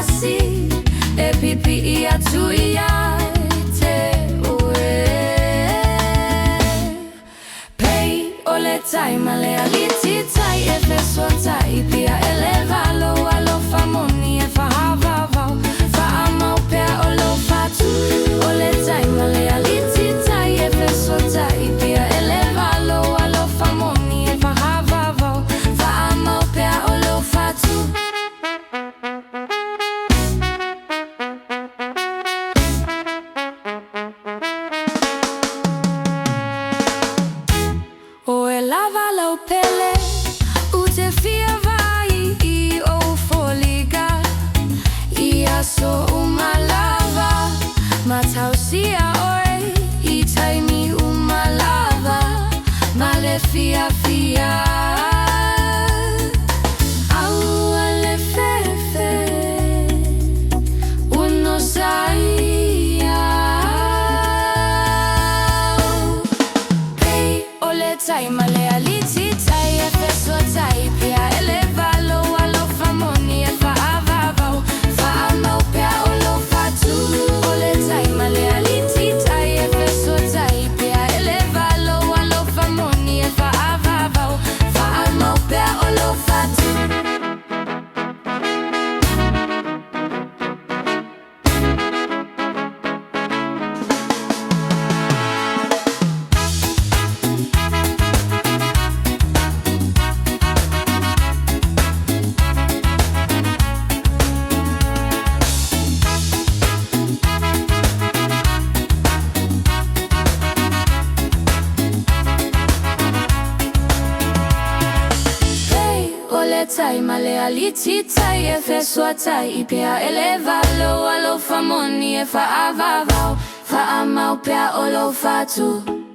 basi e pipi ia tu ia te ue pei o le tai ma le aliti tai e feso tai pia e le valo alo famoni e fa havavau fa amau pea o lo fatu o le tai ma le aliti tai e feso tai pia e le valo alo famoni e fa havavau fa amau pea o lo fatu. O e lava lau pele u te fia vai I o foliga I aso uma lava ma tausia oi I taimi uma lava ma le fia fia au ale fefe uno sai tai ma le aliti tai e feso tai pia e le valo alo famoni e fa avavau fa amau pea o lo fatu o le tai ma le aliti tai e feso tai pia e le valo alo famoni e fa avavau fa amau pea o lo fatu. Tai ma le aliti tai e feso tai I pea e le valo alo famoni e fa avavau fa amau pea o lo fatu.